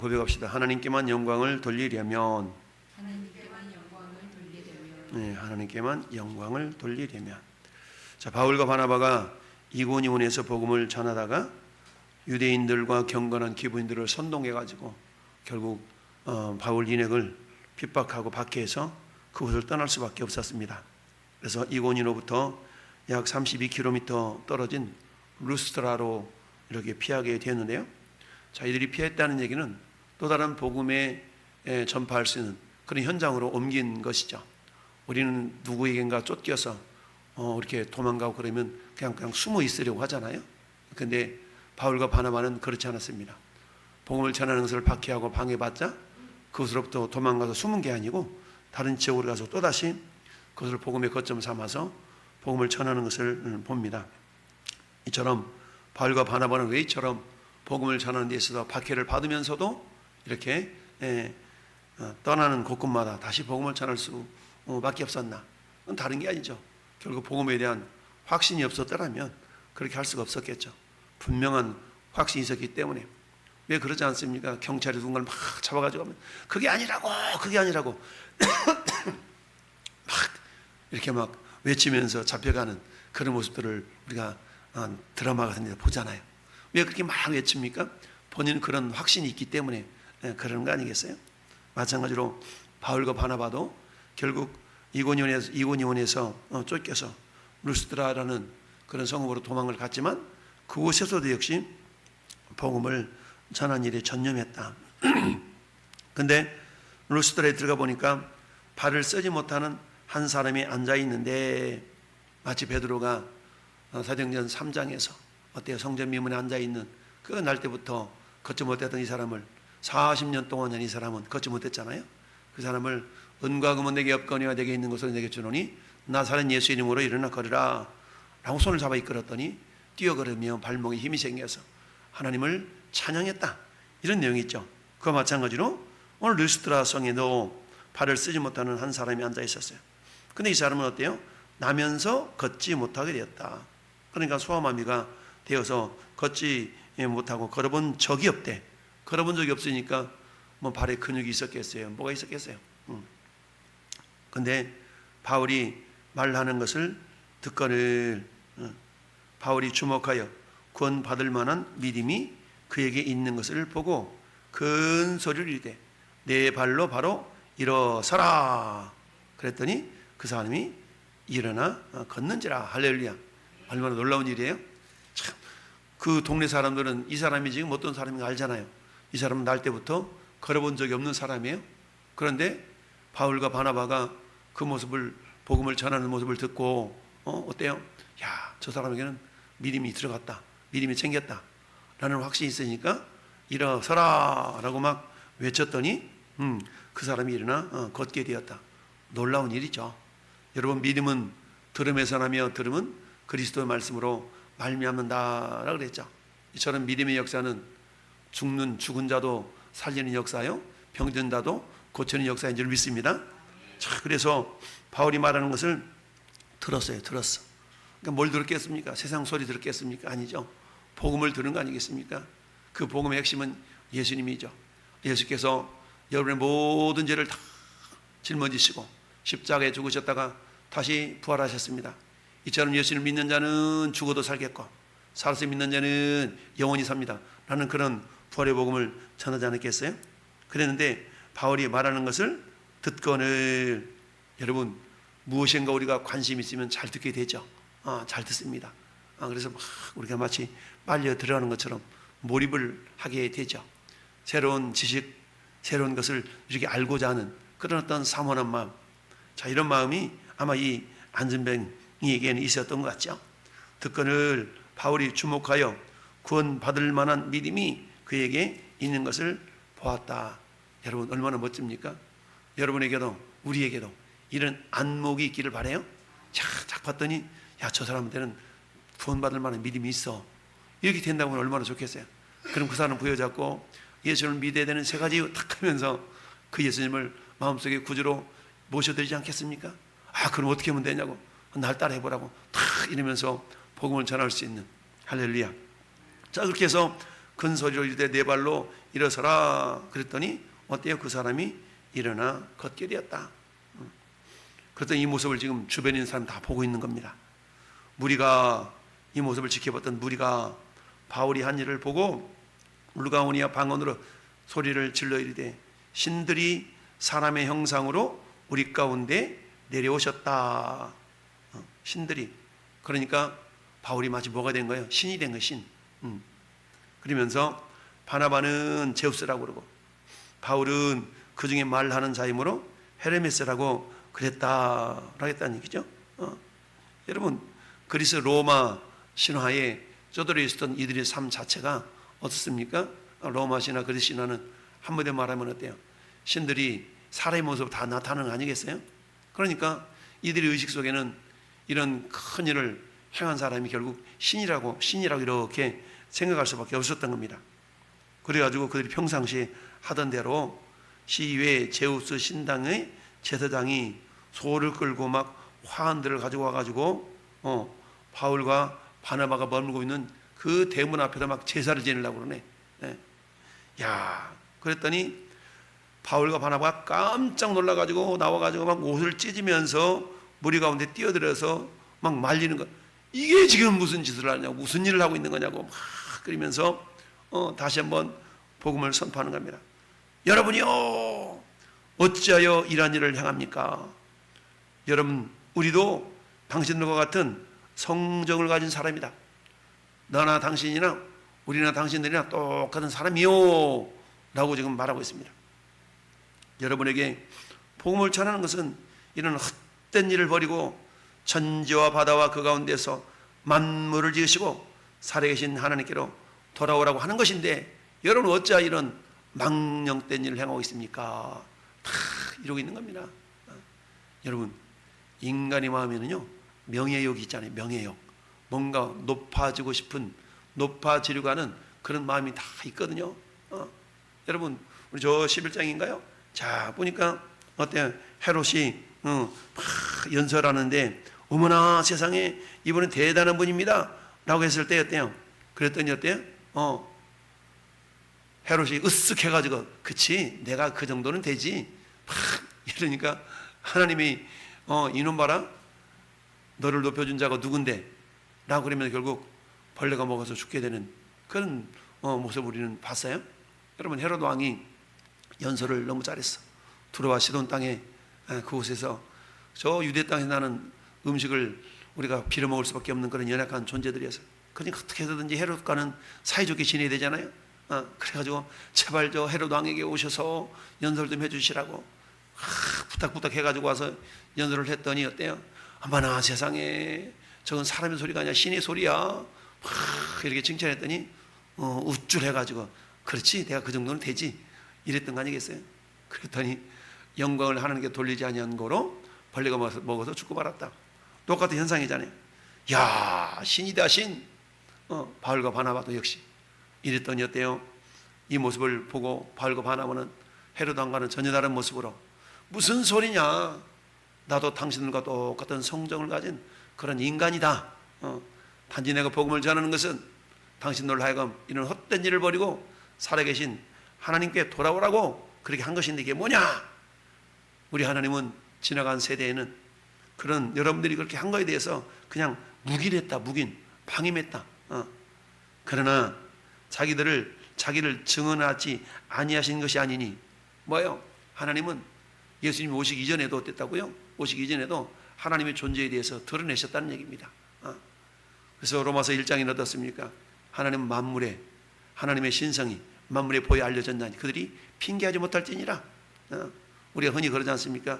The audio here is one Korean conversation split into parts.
고백합시다. 하나님께만 영광을 돌리려면, 네, 하나님께만 영광을 돌리려면. 자, 바울과 바나바가 이고니온에서 복음을 전하다가 유대인들과 경건한 기부인들을 선동해가지고 결국 바울 인핵을 핍박하고 박해해서 그곳을 떠날 수밖에 없었습니다. 그래서 이고니온으로부터 약 32km 떨어진 루스트라로 이렇게 피하게 되었는데요. 자, 이들이 피했다는 얘기는 또 다른 복음에 전파할 수 있는 그런 현장으로 옮긴 것이죠. 우리는 누구에겐가 쫓겨서 이렇게 도망가고 그러면 그냥 숨어 있으려고 하잖아요. 근데 바울과 바나바는 그렇지 않았습니다. 복음을 전하는 것을 박해하고 방해받자 그것으로부터 도망가서 숨은 게 아니고 다른 지역으로 가서 또다시 그것을 복음의 거점 삼아서 복음을 전하는 것을 봅니다. 이처럼 바울과 바나바는 왜 이처럼 복음을 전하는 데 있어서 박해를 받으면서도 이렇게 떠나는 곳곳마다 다시 복음을 전할 수밖에 없었나? 그건 다른 게 아니죠. 결국 복음에 대한 확신이 없었더라면 그렇게 할 수가 없었겠죠. 분명한 확신이 있었기 때문에. 왜 그러지 않습니까? 경찰이 누군가를 막 잡아가지고 하면 그게 아니라고 막 이렇게 막 외치면서 잡혀가는 그런 모습들을 우리가 드라마 같은 데 보잖아요. 왜 그렇게 막 외칩니까? 본인은 그런 확신이 있기 때문에 그러는 거 아니겠어요? 마찬가지로 바울과 바나바도 결국 이고니온에서 쫓겨서 루스드라라는 그런 성읍으로 도망을 갔지만 그곳에서도 역시 복음을 전한 일에 전념했다. 근데 루스드라에 들어가 보니까 발을 쓰지 못하는 한 사람이 앉아 있는데 마치 베드로가 사도행전 3장에서 어때요? 성전 미문에 앉아 있는 그 날 때부터 걷지 못했던 이 사람을 40년 동안 이 사람은 걷지 못했잖아요. 그 사람을 은과 금은 내게 없거니와 내게 있는 것을 내게 주노니 나사렛 예수 이름으로 일어나 걸으라 라고 손을 잡아 이끌었더니 뛰어 걸으며 발목에 힘이 생겨서 하나님을 찬양했다. 이런 내용이 있죠. 그와 마찬가지로 오늘 르스드라 성에도 발을 쓰지 못하는 한 사람이 앉아 있었어요. 근데 이 사람은 어때요? 나면서 걷지 못하게 되었다. 그러니까 소아마비가 되어서 걷지 못하고 걸어본 적이 없대. 걸어본 적이 없으니까 뭐 발에 근육이 있었겠어요? 뭐가 있었겠어요? 근데 바울이 말하는 것을 듣거늘 바울이 주목하여 구원받을 만한 믿음이 그에게 있는 것을 보고 큰 소리를 이르되 내 발로 바로 일어서라. 그랬더니 그 사람이 일어나 걷는지라. 할렐루야. 얼마나 놀라운 일이에요. 참, 그 동네 사람들은 이 사람이 지금 어떤 사람인가 알잖아요. 이 사람은 날 때부터 걸어본 적이 없는 사람이에요. 그런데 바울과 바나바가 그 모습을, 복음을 전하는 모습을 듣고 어때요? 야, 저 사람에게는 믿음이 들어갔다, 믿음이 생겼다 라는 확신이 있으니까 일어서라 라고 막 외쳤더니 그 사람이 일어나 걷게 되었다. 놀라운 일이죠. 여러분, 믿음은 들음에서 나며 들음은 그리스도의 말씀으로 말미암는다라고 그랬죠. 이처럼 믿음의 역사는 죽은 자도 살리는 역사요, 병든 자도 고치는 역사인 줄 믿습니다. 자, 그래서 바울이 말하는 것을 들었어요. 그러니까 뭘 들었겠습니까? 세상 소리 들었겠습니까? 아니죠. 복음을 들은 거 아니겠습니까? 그 복음의 핵심은 예수님이죠. 예수께서 여러분의 모든 죄를 다 짊어지시고 십자가에 죽으셨다가 다시 부활하셨습니다. 이처럼 예수를 믿는 자는 죽어도 살겠고 살아서 믿는 자는 영원히 삽니다 라는 그런 부활의 복음을 전하지 않았겠어요? 그랬는데 바울이 말하는 것을 듣거늘, 여러분, 무엇인가 우리가 관심 있으면 잘 듣게 되죠. 잘 듣습니다. 그래서 막 우리가 마치 빨려 들어가는 것처럼 몰입을 하게 되죠. 새로운 지식, 새로운 것을 이렇게 알고자 하는 그런 어떤 사모한 마음. 자, 이런 마음이 아마 이 안전뱅이에게는 있었던 것 같죠. 듣거늘 바울이 주목하여 구원받을 만한 믿음이 그에게 있는 것을 보았다. 여러분, 얼마나 멋집니까? 여러분에게도 우리에게도 이런 안목이 있기를 바라요. 딱 봤더니 야, 저 사람한테는 구원받을 만한 믿음이 있어. 이렇게 된다고 하면 얼마나 좋겠어요. 그럼 그 사람 부여잡고 예수를 믿어야 되는 세 가지 탁 하면서 그 예수님을 마음속에 구주로 모셔드리지 않겠습니까? 그럼 어떻게 하면 되냐고, 날 따라 해보라고 탁 이러면서 복음을 전할 수 있는. 할렐루야. 자, 그렇게 해서 큰 소리로 이르되 내 발로 일어서라 그랬더니 어때요? 그 사람이 일어나 걷게 되었다. 그랬더니 이 모습을 지금 주변에 있는 사람 다 보고 있는 겁니다. 무리가 이 모습을 지켜봤던 무리가 바울이 한 일을 보고 루가오니아 방언으로 소리를 질러 이르되 신들이 사람의 형상으로 우리 가운데 내려오셨다. 신들이, 그러니까 바울이 마치 뭐가 된 거예요? 신이 된 거예요. 신. 그러면서 바나바는 제우스라고 그러고 바울은 그 중에 말하는 자이므로 헤르메스라고 그랬다라고 했다는 얘기죠. 여러분, 그리스 로마 신화에 쪼들어 있었던 이들의 삶 자체가 어떻습니까? 로마 신화, 그리스 신화는 한마디로 말하면 어때요? 신들이 사람의 모습 다 나타나는 거 아니겠어요? 그러니까 이들의 의식 속에는 이런 큰 일을 행한 사람이 결국 신이라고 이렇게 생각할 수밖에 없었던 겁니다. 그래가지고 그들이 평상시에 하던 대로 시외 제우스 신당의 제사장이 소를 끌고 막 화환들을 가지고 와가지고 바울과 바나바가 머물고 있는 그 대문 앞에다 막 제사를 지내려고 그러네. 야, 그랬더니 바울과 바나바가 깜짝 놀라가지고 나와가지고 막 옷을 찢으면서 무리 가운데 뛰어들어서 막 말리는 거. 이게 지금 무슨 짓을 하냐고, 무슨 일을 하고 있는 거냐고 막 그러면서 다시 한번 복음을 선포하는 겁니다. 여러분이요, 어찌하여 이러한 일을 행합니까? 여러분, 우리도 당신들과 같은 성정을 가진 사람이다. 너나 당신이나 우리나 당신들이나 똑같은 사람이요 라고 지금 말하고 있습니다. 여러분에게 복음을 전하는 것은 이런 헛된 일을 버리고 천지와 바다와 그 가운데서 만물을 지으시고 살아계신 하나님께로 돌아오라고 하는 것인데, 여러분 어찌하여 이런 망령된 일을 행하고 있습니까? 다 이러고 있는 겁니다. 여러분, 인간의 마음에는요 명예욕이 있잖아요. 명예욕, 뭔가 높아지고 싶은, 높아지려고 하는 그런 마음이 다 있거든요. 여러분, 우리 저 11장인가요? 자 보니까 어때요? 헤롯이 막 연설하는데 어머나 세상에 이분은 대단한 분입니다 라고 했을 때 어때요? 그랬더니 어때요? 헤롯이 으쓱 해가지고 그치 내가 그 정도는 되지 막 이러니까 하나님이 이놈 봐라, 너를 높여준 자가 누군데 라고 그러면 결국 벌레가 먹어서 죽게 되는 그런 모습을 우리는 봤어요. 여러분, 헤롯 왕이 연설을 너무 잘했어. 두로와 시돈 땅에 그곳에서 저 유대 땅에서 나는 음식을 우리가 빌어먹을 수밖에 없는 그런 연약한 존재들이어서, 그러니까 어떻게 해서든지 헤롯과는 사이좋게 지내야 되잖아요. 그래가지고 제발 저 헤롯 왕에게 오셔서 연설 좀 해주시라고 부탁 해가지고 와서 연설을 했더니 어때요? 어머나 세상에 저건 사람의 소리가 아니라 신의 소리야 막 이렇게 칭찬했더니 우쭐해가지고 그렇지 내가 그 정도는 되지 이랬던 거 아니겠어요? 그랬더니 영광을 하나님께 돌리지 아니한 거로 벌레가 먹어서 죽고 말았다. 똑같은 현상이잖아요. 야, 신이다 신. 바울과 바나바도 역시 이랬더니 어때요? 이 모습을 보고 바울과 바나바는 헤롯 왕과는 전혀 다른 모습으로 무슨 소리냐, 나도 당신들과 똑같은 성정을 가진 그런 인간이다. 단지 내가 복음을 전하는 것은 당신들 하여금 이런 헛된 일을 버리고 살아계신 하나님께 돌아오라고 그렇게 한 것인데 이게 뭐냐? 우리 하나님은 지나간 세대에는 그런 여러분들이 그렇게 한 거에 대해서 그냥 묵인했다, 방임했다. 그러나 자기를 증언하지 아니하신 것이 아니니 뭐예요? 하나님은 예수님이 오시기 이전에도 어땠다고요? 오시기 이전에도 하나님의 존재에 대해서 드러내셨다는 얘기입니다. 그래서 로마서 1장에 어떻습니까? 하나님은 만물에 하나님의 신성이 만물에 보여 알려졌나니 그들이 핑계하지 못할지니라. 우리가 흔히 그러지 않습니까?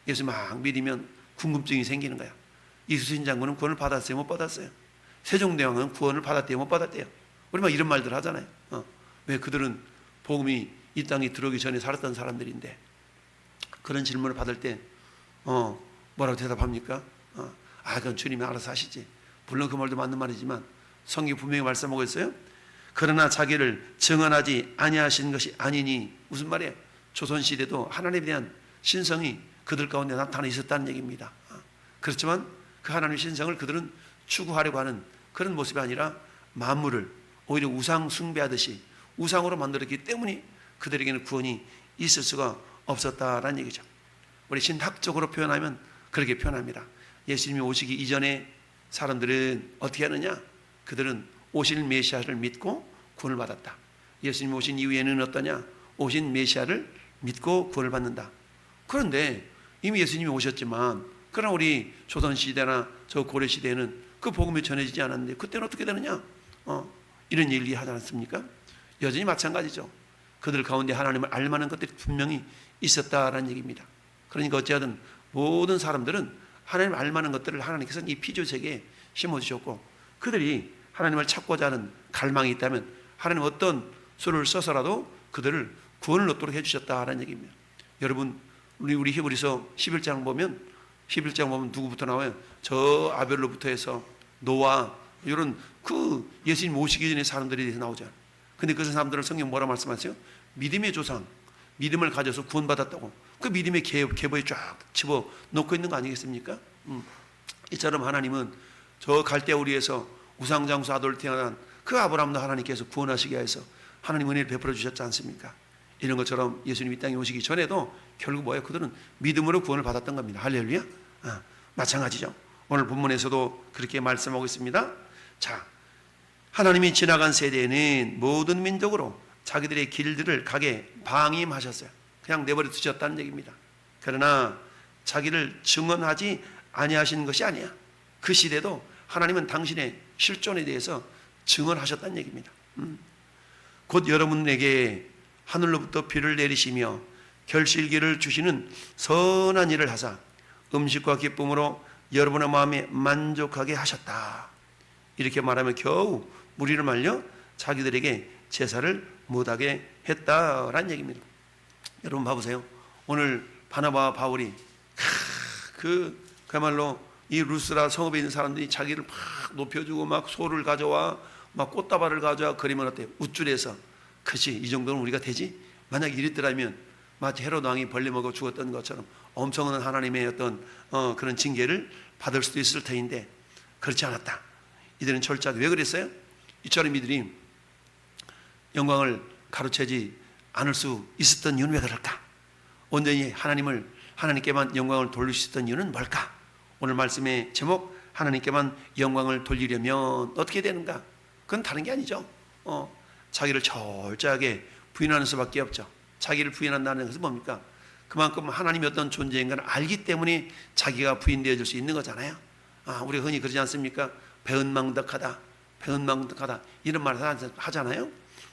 예수 막 믿으면 궁금증이 생기는 거야. 이수신 장군은 구원을 받았어요? 못 받았어요? 세종대왕은 구원을 받았대요? 못 받았대요? 우리 막 이런 말들 하잖아요. 왜? 그들은 복음이 이 땅에 들어오기 전에 살았던 사람들인데. 그런 질문을 받을 때 뭐라고 대답합니까? 그건 주님이 알아서 하시지. 물론 그 말도 맞는 말이지만 성경 분명히 말씀하고 있어요. 그러나 자기를 증언하지 아니하신 것이 아니니, 무슨 말이에요? 조선시대도 하나님에 대한 신성이 그들 가운데 나타나 있었다는 얘기입니다. 그렇지만 그 하나님의 신성을 그들은 추구하려고 하는 그런 모습이 아니라 만물을 오히려 우상 숭배하듯이 우상으로 만들었기 때문에 그들에게는 구원이 있을 수가 없었다라는 얘기죠. 우리 신학적으로 표현하면 그렇게 표현합니다. 예수님이 오시기 이전에 사람들은 어떻게 하느냐? 그들은 오실 메시아를 믿고 구원을 받았다. 예수님이 오신 이후에는 어떠냐? 오신 메시아를 믿고 구원을 받는다. 그런데 이미 예수님이 오셨지만, 그러나 우리 조선시대나 저 고려시대에는 그 복음이 전해지지 않았는데 그때는 어떻게 되느냐? 이런 얘기를 하지 않습니까? 여전히 마찬가지죠. 그들 가운데 하나님을 알만한 것들이 분명히 있었다라는 얘기입니다. 그러니까 어찌하든 모든 사람들은 하나님을 알만한 것들을 하나님께서 이 피조세계에 심어주셨고, 그들이 하나님을 찾고자 하는 갈망이 있다면 하나님 어떤 수를 써서라도 그들을 구원을 얻도록 해주셨다라는 얘기입니다. 여러분, 우리 히브리서 11장 보면 누구부터 나와요? 저 아벨로부터 해서 노아, 이런 그 예수님 오시기 전에 사람들이 나오잖아요. 근데 그 사람들을 성경 뭐라 말씀하세요? 믿음의 조상, 믿음을 가져서 구원받았다고. 그 믿음의 계보에 쫙 집어 넣고 있는 거 아니겠습니까? 이처럼 하나님은 저 갈대아 우리에서 우상장수 아들로 태어난 그 아브라함도 하나님께서 구원하시게 해서 하나님 은혜를 베풀어 주셨지 않습니까? 이런 것처럼 예수님이 땅에 오시기 전에도 결국 뭐예요? 그들은 믿음으로 구원을 받았던 겁니다. 할렐루야. 마찬가지죠. 오늘 본문에서도 그렇게 말씀하고 있습니다. 자, 하나님이 지나간 세대에는 모든 민족으로 자기들의 길들을 가게 방임하셨어요. 그냥 내버려 두셨다는 얘기입니다. 그러나 자기를 증언하지 아니하신 것이 아니야. 그 시대도 하나님은 당신의 실존에 대해서 증언하셨다는 얘기입니다. 곧 여러분에게 하늘로부터 비를 내리시며 결실기를 주시는 선한 일을 하사 음식과 기쁨으로 여러분의 마음에 만족하게 하셨다. 이렇게 말하면 겨우 무리를 말려 자기들에게 제사를 못하게 했다라는 얘기입니다. 여러분 봐보세요. 오늘 바나바와 바울이 그야말로 이 루스라 성읍에 있는 사람들이 자기를 막 높여주고 막 소를 가져와 막 꽃다발을 가져와 그리면 어때요? 우쭐해서 그치 이 정도는 우리가 되지? 만약 이랬더라면 마치 헤롯 왕이 벌레 먹어 죽었던 것처럼 엄청난 하나님의 어떤 그런 징계를 받을 수도 있을 터인데 그렇지 않았다. 이들은 철저하게 왜 그랬어요? 이처럼 이들이 영광을 가로채지 않을 수 있었던 이유는 왜 그럴까? 온전히 하나님께만 영광을 돌릴 수 있었던 이유는 뭘까? 오늘 말씀의 제목, 하나님께만 영광을 돌리려면 어떻게 되는가? 그건 다른 게 아니죠. 자기를 철저하게 부인하는 수밖에 없죠. 자기를 부인한다는 것은 뭡니까? 그만큼 하나님이 어떤 존재인가를 알기 때문에 자기가 부인되어질 수 있는 거잖아요. 우리가 흔히 그러지 않습니까? 배은망덕하다, 배은망덕하다 이런 말을 하잖아요.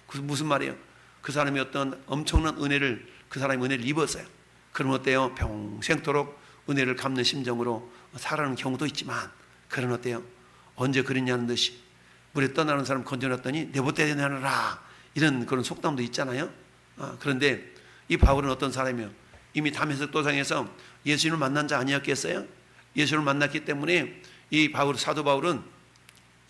그 무슨 말이에요? 그 사람이 어떤 엄청난 은혜를 그 사람이 은혜를 입었어요. 그러면 어때요? 평생토록 은혜를 갚는 심정으로 살아가는 경우도 있지만, 그런 어때요? 언제 그랬냐는 듯이 물에 떠나는 사람 건져놨더니 내보떼야 되느라 이런 그런 속담도 있잖아요. 그런데 이 바울은 어떤 사람이요? 이미 다메섹 도상에서 예수님을 만난 자 아니었겠어요? 예수님을 만났기 때문에 이 사도 바울은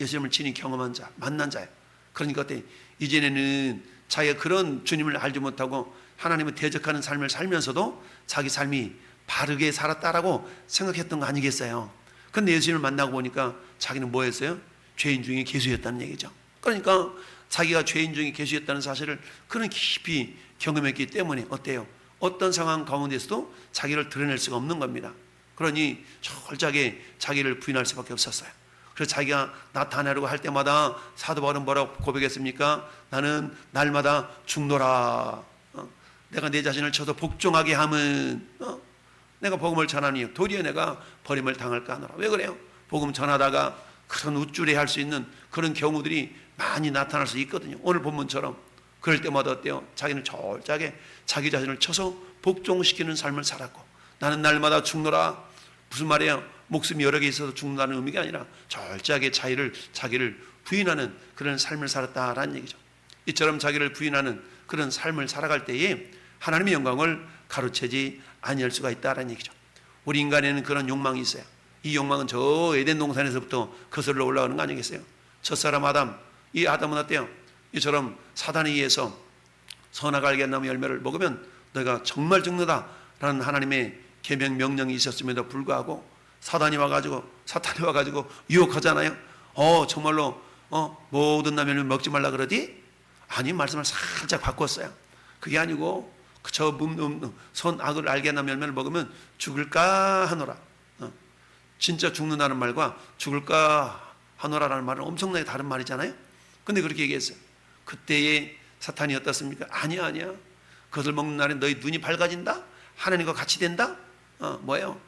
예수님을 친히 경험한 자, 만난 자예요. 그러니까 어때? 이전에는 자기가 그런 주님을 알지 못하고 하나님을 대적하는 삶을 살면서도 자기 삶이 바르게 살았다라고 생각했던 거 아니겠어요? 근데 예수님을 만나고 보니까 자기는 뭐였어요? 죄인 중에 괴수였다는 얘기죠. 그러니까 자기가 죄인 중에 괴수였다는 사실을 그런 깊이 경험했기 때문에 어때요? 어떤 상황 가운데서도 자기를 드러낼 수가 없는 겁니다. 그러니 철저하게 자기를 부인할 수밖에 없었어요. 그래서 자기가 나타나려고 할 때마다 사도 바울은 뭐라고 고백했습니까? 나는 날마다 죽노라. 내가 내 자신을 쳐서 복종하게 함은 내가 복음을 전하니 도리어 내가 버림을 당할까 하노라. 왜 그래요? 복음 전하다가 그런 우쭐해 할 수 있는 그런 경우들이 많이 나타날 수 있거든요. 오늘 본문처럼 그럴 때마다 어때요? 자기는 철저하게 자기 자신을 쳐서 복종시키는 삶을 살았고, 나는 날마다 죽노라. 무슨 말이에요? 목숨이 여러 개 있어서 죽는다는 의미가 아니라 철저하게 자기를 부인하는 그런 삶을 살았다라는 얘기죠. 이처럼 자기를 부인하는 그런 삶을 살아갈 때에 하나님의 영광을 가로채지 아니할 수가 있다라는 얘기죠. 우리 인간에는 그런 욕망이 있어요. 이 욕망은 저 에덴 동산에서부터 거슬러 올라오는 거 아니겠어요? 첫사람 아담, 이 아담은 어때요? 이처럼 사단에 의해서 선악을 알게 나무 열매를 먹으면 너희가 정말 죽는다라는 하나님의 계명 명령이 있었음에도 불구하고 사탄이 와가지고 유혹하잖아요. 정말로 모든 나무 열매 먹지 말라 그러지? 아니, 말씀을 살짝 바꿨어요. 그게 아니고 저 선악을 알게 하는 열매를 먹으면 죽을까 하노라. 진짜 죽는다는 말과 죽을까 하노라라는 말은 엄청나게 다른 말이잖아요. 근데 그렇게 얘기했어요. 그때의 사탄이 어떻습니까? 아니야. 그것을 먹는 날에 너희 눈이 밝아진다? 하나님과 같이 된다? 뭐예요?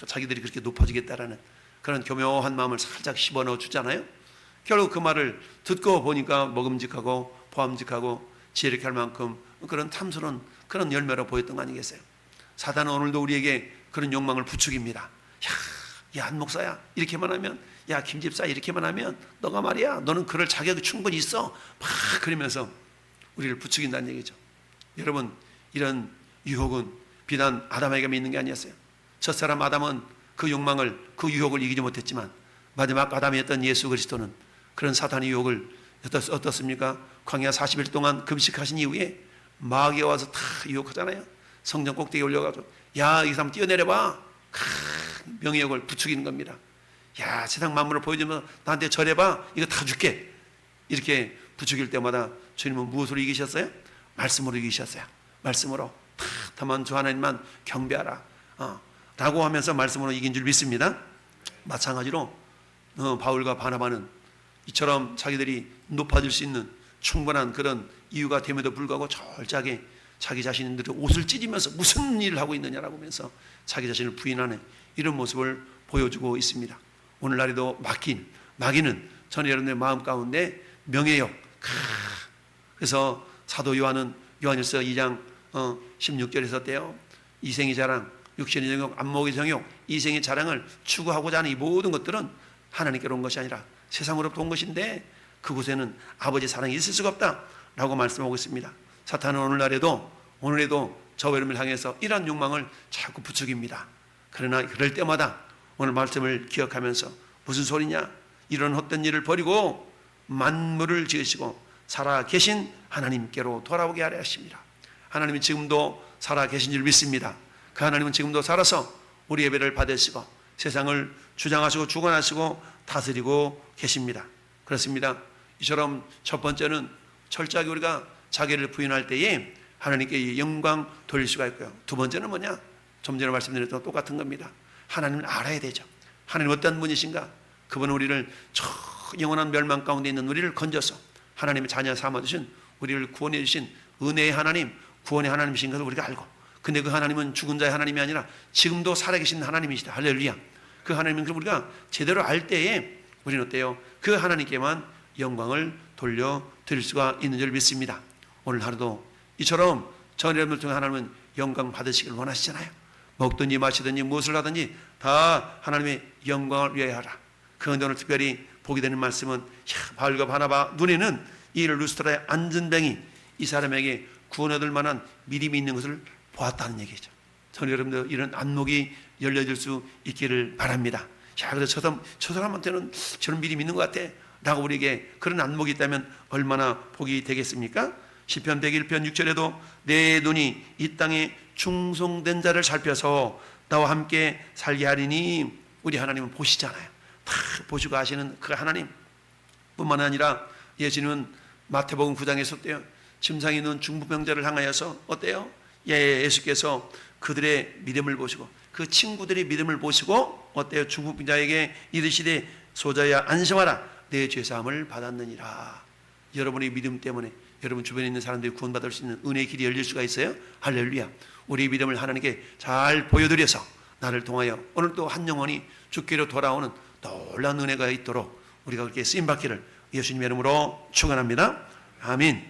자기들이 그렇게 높아지겠다라는 그런 교묘한 마음을 살짝 씹어넣어 주잖아요. 결국 그 말을 듣고 보니까 먹음직하고 보암직하고 지혜롭게 할 만큼 그런 탐스러운 그런 열매로 보였던 거 아니겠어요? 사단은 오늘도 우리에게 그런 욕망을 부추깁니다. 야, 한 목사야, 이렇게만 하면, 야, 김 집사, 이렇게만 하면 너가 말이야, 너는 그럴 자격이 충분히 있어. 막 그러면서 우리를 부추긴다는 얘기죠. 여러분, 이런 유혹은 비단 아담에게만 있는 게 아니었어요. 첫사람 아담은 그 욕망을, 그 유혹을 이기지 못했지만 마지막 아담이었던 예수 그리스도는 그런 사탄의 유혹을 어떻습니까? 광야 40일 동안 금식하신 이후에 마귀가 와서 다 유혹하잖아요. 성전 꼭대기에 올려가지고, 야, 이 사람 뛰어내려봐. 명예욕을 부추기는 겁니다. 야, 세상 만물을 보여주면 나한테 절해봐. 이거 다 줄게. 이렇게 부추길 때마다 주님은 무엇으로 이기셨어요? 말씀으로 이기셨어요. 말씀으로. 다만 주 하나님만 경배하라. 라고 하면서 말씀으로 이긴 줄 믿습니다. 마찬가지로 바울과 바나바는 이처럼 자기들이 높아질 수 있는 충분한 그런 이유가 됨에도 불구하고 철저하게 자기 자신들이 옷을 찢으면서 무슨 일을 하고 있느냐라고 하면서 자기 자신을 부인하는 이런 모습을 보여주고 있습니다. 오늘날에도 마귀는 전 여러분의 마음 가운데 명예욕. 그래서 사도 요한은 요한일서 2장 16절에서 때요, 이생의 자랑, 육신의 정욕, 안목의 정욕, 이생의 자랑을 추구하고자 하는 이 모든 것들은 하나님께로 온 것이 아니라 세상으로부터 온 것인데 그곳에는 아버지의 사랑이 있을 수가 없다라고 말씀하고 있습니다. 사탄은 오늘에도 저와 여러분을 향해서 이러한 욕망을 자꾸 부추깁니다. 그러나 그럴 때마다 오늘 말씀을 기억하면서 무슨 소리냐? 이런 헛된 일을 버리고 만물을 지으시고 살아계신 하나님께로 돌아오게 하려 하십니다. 하나님이 지금도 살아계신 줄 믿습니다. 그 하나님은 지금도 살아서 우리 예배를 받으시고 세상을 주장하시고 주관하시고 다스리고 계십니다. 그렇습니다. 이처럼 첫 번째는 철저하게 우리가 자기를 부인할 때에 하나님께 영광 돌릴 수가 있고요. 두 번째는 뭐냐? 좀 전에 말씀드렸던 똑같은 겁니다. 하나님을 알아야 되죠. 하나님 어떤 분이신가? 그분은 우리를 저 영원한 멸망 가운데 있는 우리를 건져서 하나님의 자녀 삼아주신 우리를 구원해 주신 은혜의 하나님, 구원의 하나님이신 것을 우리가 알고, 근데 그 하나님은 죽은 자의 하나님이 아니라 지금도 살아계신 하나님이시다. 할렐루야. 그 하나님을 우리가 제대로 알 때에 우리는 어때요? 그 하나님께만 영광을 돌려드릴 수가 있는 줄 믿습니다. 오늘 하루도 이처럼 전 여러분들 중에 하나님은 영광 받으시길 원하시잖아요. 먹든지 마시든지 무엇을 하든지 다 하나님의 영광을 위하여 하라. 그런데 오늘 특별히 보게 되는 말씀은 바울과 바나바 눈에는 이 루스트라의 안전뱅이, 이 사람에게 구원 얻을 만한 믿음이 있는 것을 보았다는 얘기죠. 저는 여러분들 이런 안목이 열려질 수 있기를 바랍니다. 자, 그래서 저 사람한테는 저런 믿음이 있는 것 같아 라고 우리에게 그런 안목이 있다면 얼마나 복이 되겠습니까? 시편 101편 6절에도 내 눈이 이 땅에 충성된 자를 살펴서 나와 함께 살게 하리니, 우리 하나님은 보시잖아요. 다 보시고 아시는 그 하나님 뿐만 아니라 예수님은 마태복음 9장에 있었대요. 침상에 있는 중풍병자를 향하여서 어때요? 예수께서 그들의 믿음을 보시고 그 친구들의 믿음을 보시고 어때요? 중풍병자에게 이르시되 소자야 안심하라, 내 죄사함을 받았느니라. 여러분의 믿음 때문에 여러분 주변에 있는 사람들이 구원받을 수 있는 은혜의 길이 열릴 수가 있어요. 할렐루야. 우리의 믿음을 하나님께 잘 보여드려서 나를 통하여 오늘 또 한 영혼이 주께로 돌아오는 놀라운 은혜가 있도록 우리가 그렇게 쓰임받기를 예수님의 이름으로 축원합니다. 아멘.